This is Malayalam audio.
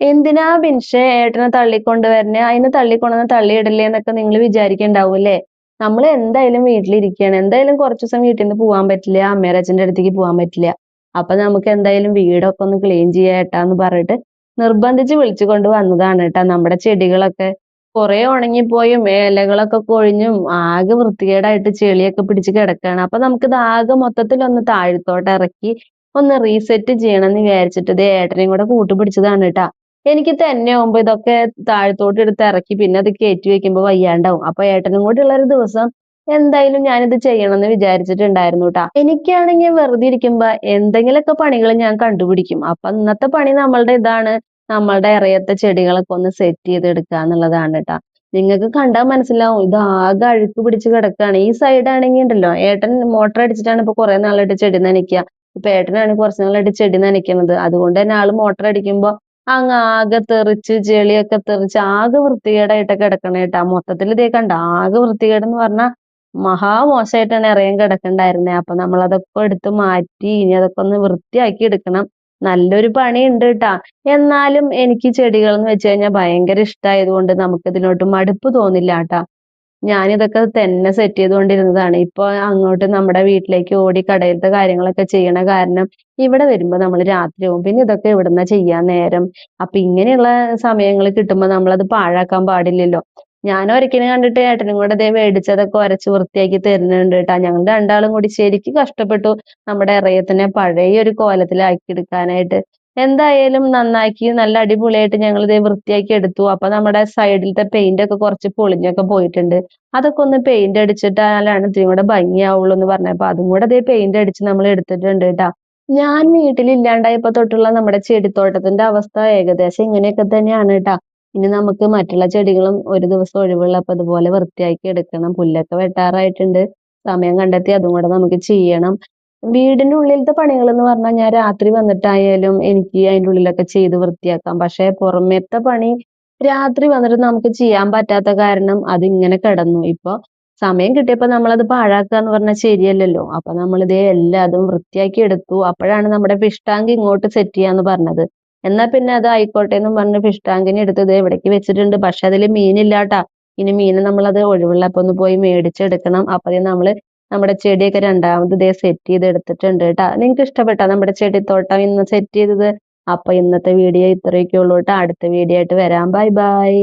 എന്തിനാ ബിൻഷേ ഏട്ടനെ തള്ളിക്കൊണ്ടുവരണേ? അതിന് തള്ളിക്കൊണ്ടുവന്ന് തള്ളിയിടല്ലേ എന്നൊക്കെ നിങ്ങൾ വിചാരിക്കണ്ടാവും അല്ലേ? നമ്മൾ എന്തായാലും വീട്ടിലിരിക്കുകയാണ്. എന്തായാലും കുറച്ച് ദിവസം വീട്ടിൽ നിന്ന് പോകാൻ പറ്റില്ല. അമ്മേടെ അച്ഛൻ്റെ അടുത്തേക്ക് പോകാൻ പറ്റില്ല. അപ്പൊ നമുക്ക് എന്തായാലും വീടൊക്കെ ഒന്ന് ക്ലീൻ ചെയ്യാ ഏട്ടാന്ന് പറഞ്ഞിട്ട് നിർബന്ധിച്ച് വിളിച്ചു കൊണ്ട് വന്നതാണ് കേട്ടാ. നമ്മുടെ ചെടികളൊക്കെ കുറെ ഉണങ്ങിപ്പോയും ഇലകളൊക്കെ കൊഴിഞ്ഞും ആകെ വൃത്തികേടായിട്ട് ചെളിയൊക്കെ പിടിച്ച് കിടക്കുകയാണ്. അപ്പൊ നമുക്കിത് ആകെ മൊത്തത്തിലൊന്ന് താഴത്തോട്ട് ഇറക്കി ഒന്ന് റീസെറ്റ് ചെയ്യണമെന്ന് വിചാരിച്ചിട്ട് ദേ ഏട്ടനെയും കൂടെ കൂട്ടുപിടിച്ചതാണ് കേട്ടാ. എനിക്ക് തന്നെ ആവുമ്പോ ഇതൊക്കെ താഴത്തോട്ട് എടുത്ത് ഇറക്കി പിന്നെ അത് കയറ്റി വെക്കുമ്പോ വയ്യാണ്ടാവും. അപ്പൊ ഏട്ടനും കൂടി ഉള്ള ഒരു ദിവസം എന്തായാലും ഞാനിത് ചെയ്യണമെന്ന് വിചാരിച്ചിട്ടുണ്ടായിരുന്നു ട്ടാ. എനിക്കാണെങ്കിൽ വെറുതെ ഇരിക്കുമ്പോ എന്തെങ്കിലുമൊക്കെ പണികൾ ഞാൻ കണ്ടുപിടിക്കും. അപ്പൊ ഇന്നത്തെ പണി നമ്മളുടെ ഇതാണ്. നമ്മളുടെ ഇറയത്തെ ചെടികളൊക്കെ ഒന്ന് സെറ്റ് ചെയ്തെടുക്കുക എന്നുള്ളതാണ് ട്ടാ. നിങ്ങൾക്ക് കണ്ടാൽ മനസ്സിലാവും ഇത് ആകെ അഴുക്ക് പിടിച്ച് കിടക്കുകയാണ്. ഈ സൈഡ് ആണെങ്കിൽ ഉണ്ടല്ലോ ഏട്ടൻ മോട്ടർ അടിച്ചിട്ടാണ് ഇപ്പൊ കുറെ നാളായിട്ട് ചെടി നനയ്ക്കുക. ഇപ്പൊ ഏട്ടനാണ് കുറച്ച് നാളായിട്ട് ചെടി നനയ്ക്കുന്നത്. അതുകൊണ്ട് തന്നെ ആള് മോട്ടർ അടിക്കുമ്പോ അങ്ങ് ആകെ തെറിച്ച് ചെളിയൊക്കെ തെറിച്ച് ആകെ വൃത്തികേടായിട്ട് കിടക്കണ കേട്ടാ. മൊത്തത്തിൽ ഇതേ കണ്ട ആകെ വൃത്തികേടെന്ന് പറഞ്ഞാ മഹാമോശമായിട്ടാണ് ഇറയം കിടക്കണ്ടായിരുന്നെ. അപ്പൊ നമ്മളതൊക്കെ എടുത്ത് മാറ്റി ഇനി അതൊക്കെ ഒന്ന് വൃത്തിയാക്കി എടുക്കണം. നല്ലൊരു പണിയുണ്ട് ട്ടാ. എന്നാലും എനിക്ക് ചെടികൾ എന്ന് വെച്ച് കഴിഞ്ഞാൽ ഭയങ്കര ഇഷ്ടമായത് കൊണ്ട് നമുക്ക് ഇതിലോട്ട് മടുപ്പ് തോന്നില്ല ട്ടാ. ഞാനിതൊക്കെ തന്നെ സെറ്റ് ചെയ്തുകൊണ്ടിരുന്നതാണ്. ഇപ്പൊ അങ്ങോട്ട് നമ്മുടെ വീട്ടിലേക്ക് ഓടി കടയിലത്തെ കാര്യങ്ങളൊക്കെ ചെയ്യണ കാരണം ഇവിടെ വരുമ്പോ നമ്മൾ രാത്രിയാവും. പിന്നെ ഇതൊക്കെ എവിടുന്നാ ചെയ്യാൻ നേരം? അപ്പൊ ഇങ്ങനെയുള്ള സമയങ്ങൾ കിട്ടുമ്പോ നമ്മളത് പാഴാക്കാൻ പാടില്ലല്ലോ. ഞാൻ ഒരക്കനെ കണ്ടിട്ട് ഏട്ടനും കൂടെ ദേ മേടിച്ചതൊക്കെ ഒരച്ച് വൃത്തിയാക്കി തരുന്നുണ്ട് കേട്ടാ. ഞങ്ങൾ രണ്ടാളും കൂടി ശരിക്കും കഷ്ടപ്പെട്ടു നമ്മുടെ ഇറയത്തിനെ പഴയ ഒരു കോലത്തിലാക്കി എടുക്കാനായിട്ട്. എന്തായാലും നന്നാക്കി നല്ല അടിപൊളിയായിട്ട് ഞങ്ങൾ ഇതേ വൃത്തിയാക്കി എടുത്തു. അപ്പൊ നമ്മുടെ സൈഡിലത്തെ പെയിന്റ് ഒക്കെ കുറച്ച് പൊളിഞ്ഞൊക്കെ പോയിട്ടുണ്ട്. അതൊക്കെ ഒന്ന് പെയിന്റ് അടിച്ചിട്ടാലാണ് ഇത്തിരി കൂടെ ഭംഗിയാവുള്ളൂ എന്ന് പറഞ്ഞപ്പോ അതും കൂടെ അതേ പെയിന്റ് അടിച്ച് നമ്മൾ എടുത്തിട്ടുണ്ട് ട്ടാ. ഞാൻ വീട്ടിലില്ലാണ്ടായപ്പോ തൊട്ടുള്ള നമ്മുടെ ചെടിത്തോട്ടത്തിന്റെ അവസ്ഥ ഏകദേശം ഇങ്ങനെയൊക്കെ തന്നെയാണ് ട്ടാ. ഇനി നമുക്ക് മറ്റുള്ള ചെടികളും ഒരു ദിവസം ഒഴിവുള്ളപ്പോ ഇതുപോലെ വൃത്തിയാക്കി എടുക്കണം. പുല്ലൊക്കെ വെട്ടാറായിട്ടുണ്ട്. സമയം കണ്ടെത്തി അതും കൂടെ നമുക്ക് ചെയ്യണം. വീടിന്റെ ഉള്ളിലത്തെ പണികൾ എന്ന് പറഞ്ഞാൽ ഞാൻ രാത്രി വന്നിട്ടായാലും എനിക്ക് അതിന്റെ ഉള്ളിലൊക്കെ ചെയ്ത് വൃത്തിയാക്കാം. പക്ഷെ പുറമേത്തെ പണി രാത്രി വന്നിട്ട് നമുക്ക് ചെയ്യാൻ പറ്റാത്ത കാരണം അതിങ്ങനെ കിടന്നു. ഇപ്പൊ സമയം കിട്ടിയപ്പോ നമ്മളത് പാഴാക്കുക എന്ന് പറഞ്ഞാൽ ശരിയല്ലല്ലോ. അപ്പൊ നമ്മളിതേ എല്ലാതും വൃത്തിയാക്കി എടുത്തു. അപ്പോഴാണ് നമ്മുടെ ഫിഷ് ടാങ്ക് ഇങ്ങോട്ട് സെറ്റ് ചെയ്യാന്ന് പറഞ്ഞത്. എന്നാ പിന്നെ അത് ആയിക്കോട്ടെ എന്നും പറഞ്ഞ് ഫിഷ് ടാങ്കിനെ എടുത്ത് ദേ ഇവിടേക്ക് വെച്ചിട്ടുണ്ട്. പക്ഷെ അതില് മീനില്ലാട്ടാ. ഇനി മീന് നമ്മളത് ഒഴിവുള്ളപ്പോ ഒന്ന് പോയി മേടിച്ചെടുക്കണം. അപ്പൊ നമ്മള് നമ്മുടെ ചെടിയൊക്കെ രണ്ടാമത് ദേ സെറ്റ് ചെയ്ത് എടുത്തിട്ടുണ്ട് ട്ടാ. നിങ്ങക്ക് ഇഷ്ടപ്പെട്ടോ നമ്മുടെ ചെടിത്തോട്ടം ഇന്ന് സെറ്റ് ചെയ്തത്? അപ്പൊ ഇന്നത്തെ വീഡിയോ ഇത്രയൊക്കെ ഉള്ളൂ ട്ടാ. അടുത്ത വീഡിയോ ആയിട്ട് വരാം. Bye bye.